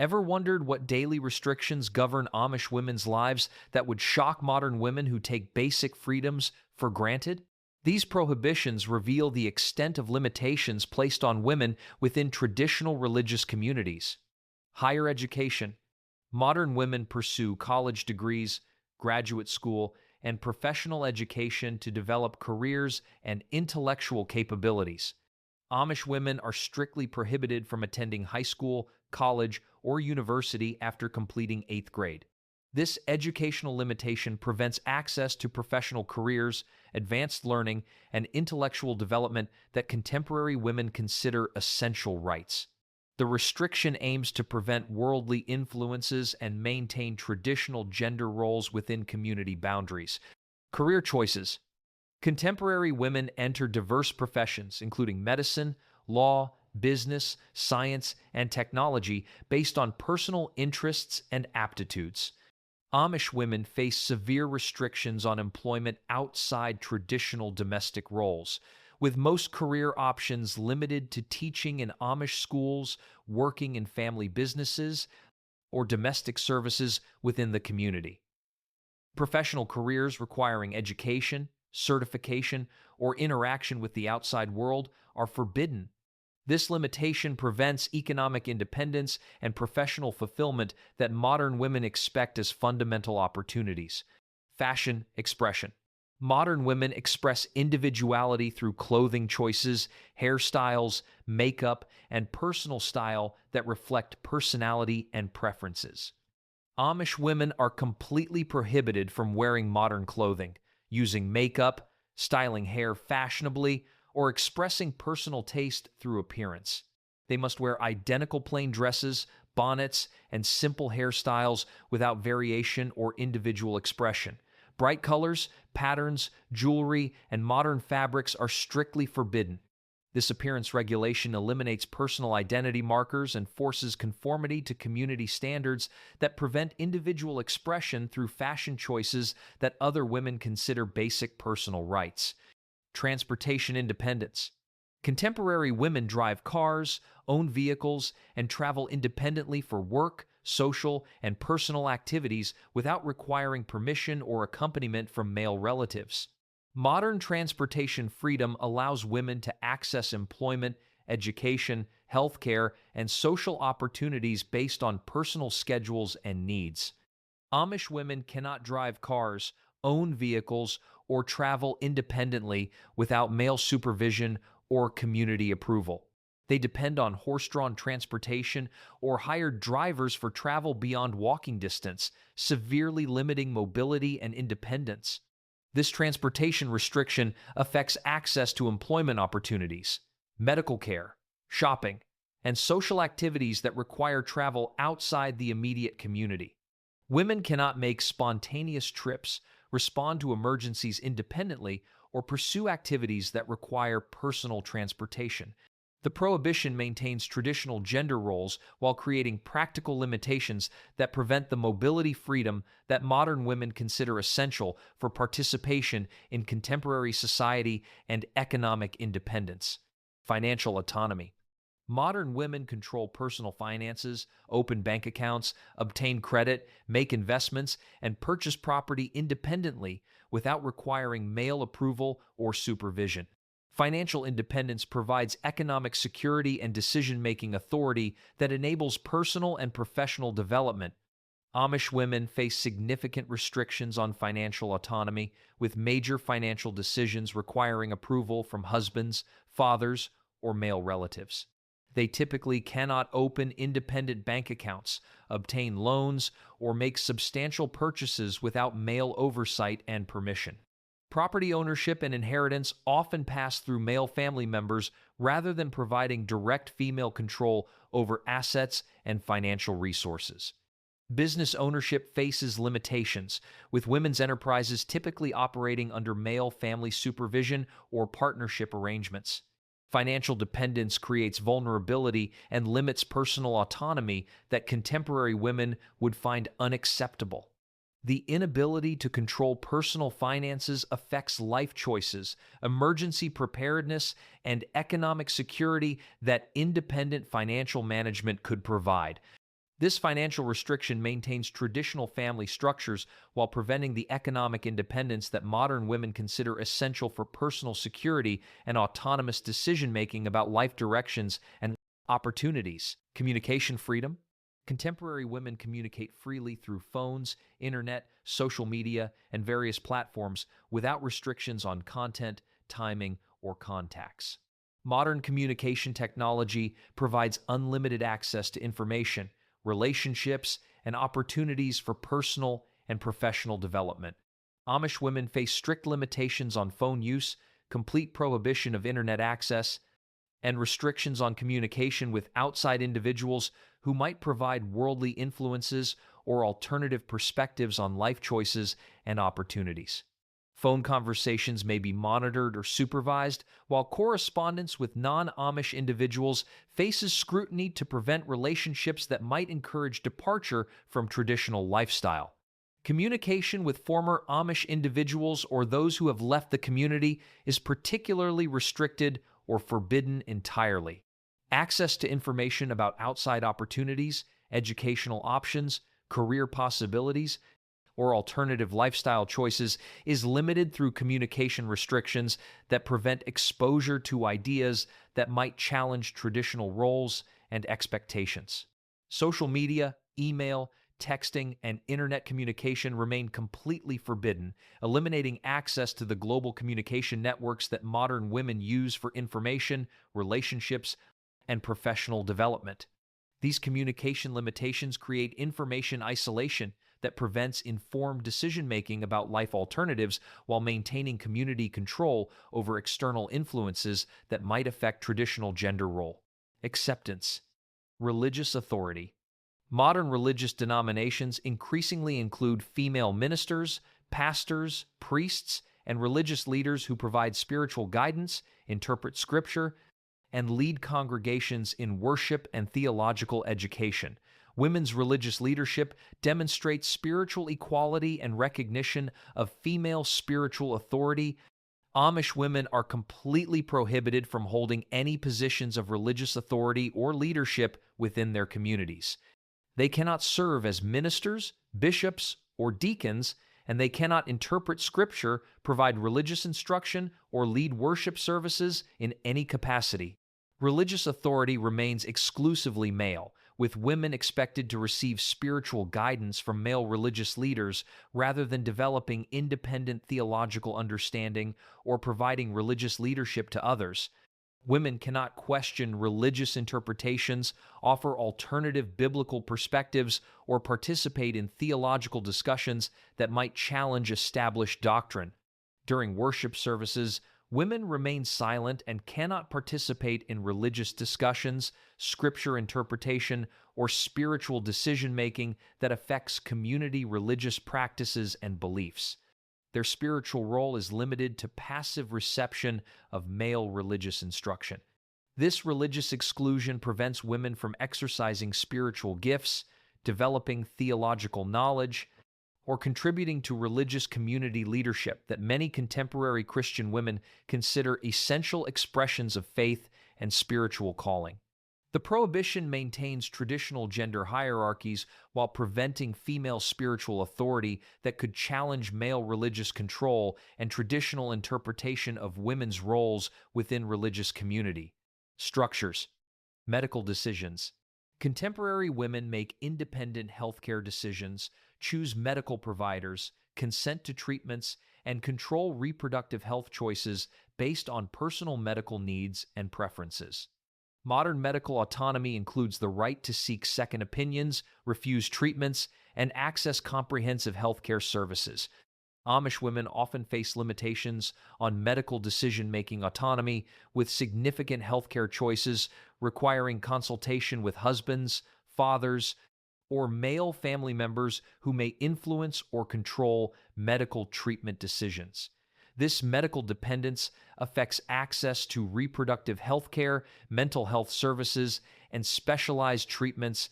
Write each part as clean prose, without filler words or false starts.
Ever wondered what daily restrictions govern Amish women's lives that would shock modern women who take basic freedoms for granted? These prohibitions reveal the extent of limitations placed on women within traditional religious communities. Higher education. Modern women pursue college degrees, graduate school, and professional education to develop careers and intellectual capabilities. Amish women are strictly prohibited from attending high school, college, or university after completing 8th grade. This educational limitation prevents access to professional careers, advanced learning, and intellectual development that contemporary women consider essential rights. The restriction aims to prevent worldly influences and maintain traditional gender roles within community boundaries. Career choices. Contemporary women enter diverse professions, including medicine, law, business, science, and technology, based on personal interests and aptitudes. Amish women face severe restrictions on employment outside traditional domestic roles, with most career options limited to teaching in Amish schools, working in family businesses, or domestic services within the community. Professional careers requiring education, certification, or interaction with the outside world are forbidden. This limitation prevents economic independence and professional fulfillment that modern women expect as fundamental opportunities. Fashion expression. Modern women express individuality through clothing choices, hairstyles, makeup, and personal style that reflect personality and preferences. Amish women are completely prohibited from wearing modern clothing, using makeup, styling hair fashionably, or expressing personal taste through appearance. They must wear identical plain dresses, bonnets, and simple hairstyles without variation or individual expression. Bright colors, patterns, jewelry, and modern fabrics are strictly forbidden. This appearance regulation eliminates personal identity markers and forces conformity to community standards that prevent individual expression through fashion choices that other women consider basic personal rights. Transportation independence. Contemporary women drive cars, own vehicles, and travel independently for work, social, and personal activities without requiring permission or accompaniment from male relatives. Modern transportation freedom allows women to access employment, education, healthcare, and social opportunities based on personal schedules and needs. Amish women cannot drive cars, own vehicles, or travel independently without male supervision or community approval. They depend on horse-drawn transportation or hired drivers for travel beyond walking distance, severely limiting mobility and independence. This transportation restriction affects access to employment opportunities, medical care, shopping, and social activities that require travel outside the immediate community. Women cannot make spontaneous trips, respond to emergencies independently, or pursue activities that require personal transportation. The prohibition maintains traditional gender roles while creating practical limitations that prevent the mobility freedom that modern women consider essential for participation in contemporary society and economic independence. Financial autonomy. Modern women control personal finances, open bank accounts, obtain credit, make investments, and purchase property independently without requiring male approval or supervision. Financial independence provides economic security and decision-making authority that enables personal and professional development. Amish women face significant restrictions on financial autonomy, with major financial decisions requiring approval from husbands, fathers, or male relatives. They typically cannot open independent bank accounts, obtain loans, or make substantial purchases without male oversight and permission. Property ownership and inheritance often pass through male family members rather than providing direct female control over assets and financial resources. Business ownership faces limitations, with women's enterprises typically operating under male family supervision or partnership arrangements. Financial dependence creates vulnerability and limits personal autonomy that contemporary women would find unacceptable. The inability to control personal finances affects life choices, emergency preparedness, and economic security that independent financial management could provide. This financial restriction maintains traditional family structures while preventing the economic independence that modern women consider essential for personal security and autonomous decision-making about life directions and opportunities. Communication freedom. Contemporary women communicate freely through phones, internet, social media, and various platforms without restrictions on content, timing, or contacts. Modern communication technology provides unlimited access to information, relationships, and opportunities for personal and professional development. Amish women face strict limitations on phone use, complete prohibition of internet access, and restrictions on communication with outside individuals who might provide worldly influences or alternative perspectives on life choices and opportunities. Phone conversations may be monitored or supervised, while correspondence with non-Amish individuals faces scrutiny to prevent relationships that might encourage departure from traditional lifestyle. Communication with former Amish individuals or those who have left the community is particularly restricted or forbidden entirely. Access to information about outside opportunities, educational options, career possibilities, or alternative lifestyle choices is limited through communication restrictions that prevent exposure to ideas that might challenge traditional roles and expectations. Social media, email, texting, and internet communication remain completely forbidden, eliminating access to the global communication networks that modern women use for information, relationships, and professional development. These communication limitations create information isolation that prevents informed decision-making about life alternatives while maintaining community control over external influences that might affect traditional gender role. Acceptance. Religious authority. Modern religious denominations increasingly include female ministers, pastors, priests, and religious leaders who provide spiritual guidance, interpret scripture, and lead congregations in worship and theological education. Women's religious leadership demonstrates spiritual equality and recognition of female spiritual authority. Amish women are completely prohibited from holding any positions of religious authority or leadership within their communities. They cannot serve as ministers, bishops, or deacons, and they cannot interpret scripture, provide religious instruction, or lead worship services in any capacity. Religious authority remains exclusively male, with women expected to receive spiritual guidance from male religious leaders rather than developing independent theological understanding or providing religious leadership to others. Women cannot question religious interpretations, offer alternative biblical perspectives, or participate in theological discussions that might challenge established doctrine. During worship services, women remain silent and cannot participate in religious discussions, scripture interpretation, or spiritual decision-making that affects community religious practices and beliefs. Their spiritual role is limited to passive reception of male religious instruction. This religious exclusion prevents women from exercising spiritual gifts, developing theological knowledge, or contributing to religious community leadership that many contemporary Christian women consider essential expressions of faith and spiritual calling. The prohibition maintains traditional gender hierarchies while preventing female spiritual authority that could challenge male religious control and traditional interpretation of women's roles within religious community. Structures. Medical decisions. Contemporary women make independent healthcare decisions, choose medical providers, consent to treatments, and control reproductive health choices based on personal medical needs and preferences. Modern medical autonomy includes the right to seek second opinions, refuse treatments, and access comprehensive healthcare services. Amish women often face limitations on medical decision-making autonomy, with significant healthcare choices requiring consultation with husbands, fathers, or male family members who may influence or control medical treatment decisions. This medical dependence affects access to reproductive health care, mental health services, and specialized treatments.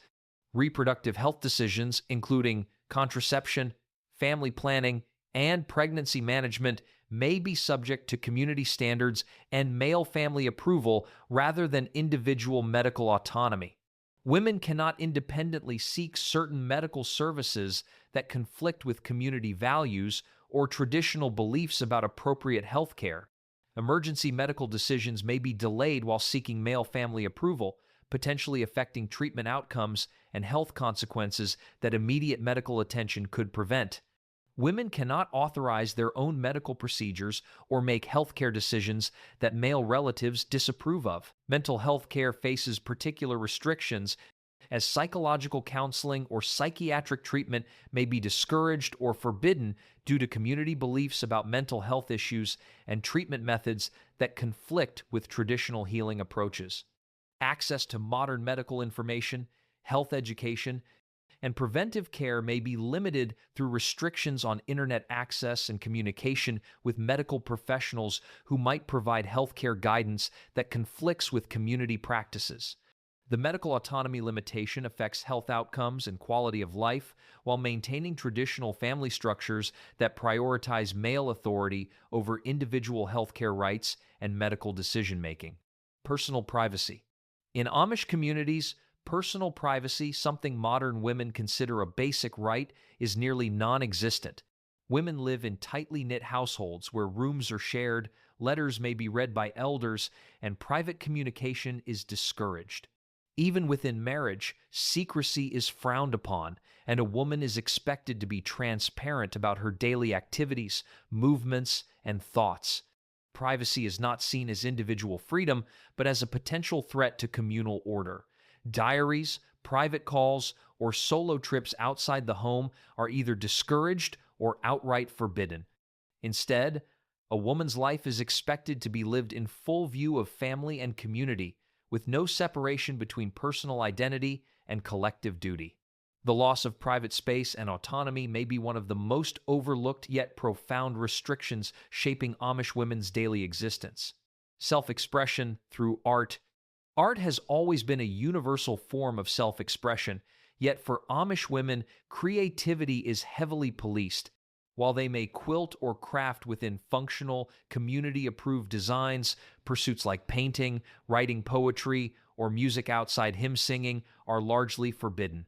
Reproductive health decisions, including contraception, family planning, and pregnancy management, may be subject to community standards and male family approval rather than individual medical autonomy. Women cannot independently seek certain medical services that conflict with community values or traditional beliefs about appropriate health care. Emergency medical decisions may be delayed while seeking male family approval, potentially affecting treatment outcomes and health consequences that immediate medical attention could prevent. Women cannot authorize their own medical procedures or make healthcare decisions that male relatives disapprove of. Mental health care faces particular restrictions, as psychological counseling or psychiatric treatment may be discouraged or forbidden due to community beliefs about mental health issues and treatment methods that conflict with traditional healing approaches. Access to modern medical information, health education, and preventive care may be limited through restrictions on internet access and communication with medical professionals who might provide healthcare guidance that conflicts with community practices. The medical autonomy limitation affects health outcomes and quality of life while maintaining traditional family structures that prioritize male authority over individual healthcare rights and medical decision-making. Personal privacy. In Amish communities, personal privacy, something modern women consider a basic right, is nearly non-existent. Women live in tightly knit households where rooms are shared, letters may be read by elders, and private communication is discouraged. Even within marriage, secrecy is frowned upon, and a woman is expected to be transparent about her daily activities, movements, and thoughts. Privacy is not seen as individual freedom, but as a potential threat to communal order. Diaries, private calls, or solo trips outside the home are either discouraged or outright forbidden. Instead, a woman's life is expected to be lived in full view of family and community, with no separation between personal identity and collective duty. The loss of private space and autonomy may be one of the most overlooked yet profound restrictions shaping Amish women's daily existence. Self-expression through art. Art has always been a universal form of self-expression, yet for Amish women, creativity is heavily policed. While they may quilt or craft within functional, community-approved designs, pursuits like painting, writing poetry, or music outside hymn singing are largely forbidden.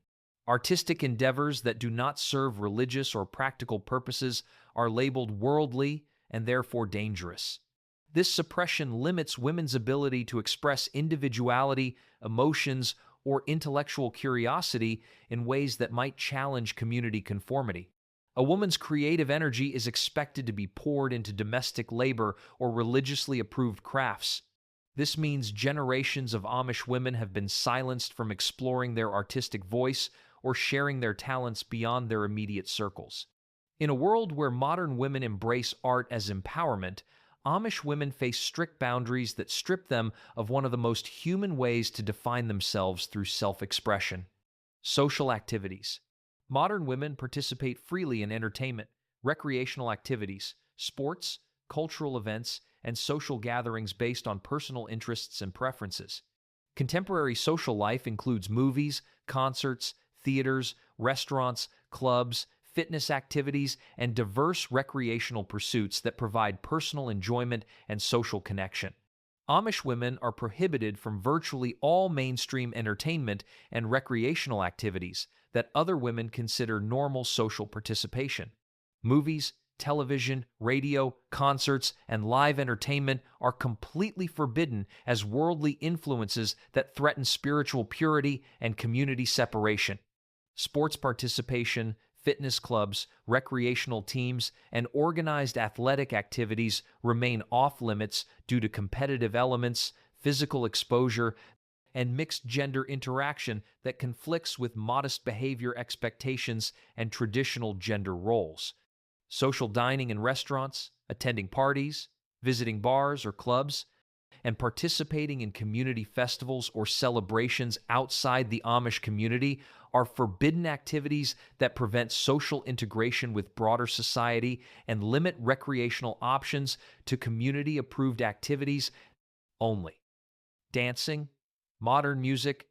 Artistic endeavors that do not serve religious or practical purposes are labeled worldly and therefore dangerous. This suppression limits women's ability to express individuality, emotions, or intellectual curiosity in ways that might challenge community conformity. A woman's creative energy is expected to be poured into domestic labor or religiously approved crafts. This means generations of Amish women have been silenced from exploring their artistic voice or sharing their talents beyond their immediate circles. In a world where modern women embrace art as empowerment, Amish women face strict boundaries that strip them of one of the most human ways to define themselves through self-expression. Social activities. Modern women participate freely in entertainment, recreational activities, sports, cultural events, and social gatherings based on personal interests and preferences. Contemporary social life includes movies, concerts, theaters, restaurants, clubs, fitness activities, and diverse recreational pursuits that provide personal enjoyment and social connection. Amish women are prohibited from virtually all mainstream entertainment and recreational activities that other women consider normal social participation. Movies, television, radio, concerts, and live entertainment are completely forbidden as worldly influences that threaten spiritual purity and community separation. Sports participation, fitness clubs, recreational teams, and organized athletic activities remain off-limits due to competitive elements, physical exposure, and mixed-gender interaction that conflicts with modest behavior expectations and traditional gender roles. Social dining in restaurants, attending parties, visiting bars or clubs, and participating in community festivals or celebrations outside the Amish community are forbidden activities that prevent social integration with broader society and limit recreational options to community-approved activities only. Dancing, modern music,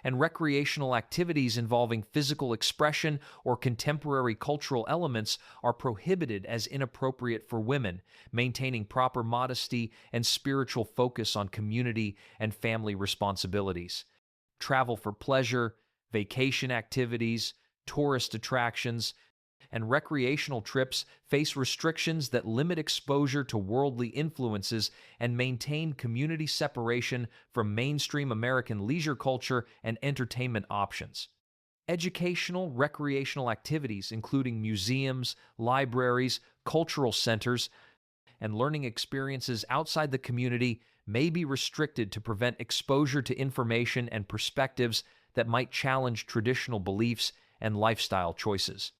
and recreational activities involving physical expression or contemporary cultural elements are prohibited as inappropriate for women, maintaining proper modesty and spiritual focus on community and family responsibilities. travel for pleasure, vacation activities, tourist attractions, and recreational trips face restrictions that limit exposure to worldly influences and maintain community separation from mainstream American leisure culture and entertainment options. Educational, recreational activities, including museums, libraries, cultural centers, and learning experiences outside the community, may be restricted to prevent exposure to information and perspectives that might challenge traditional beliefs and lifestyle choices.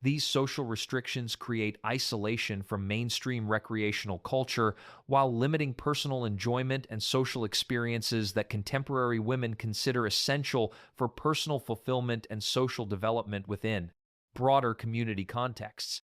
These social restrictions create isolation from mainstream recreational culture while limiting personal enjoyment and social experiences that contemporary women consider essential for personal fulfillment and social development within broader community contexts.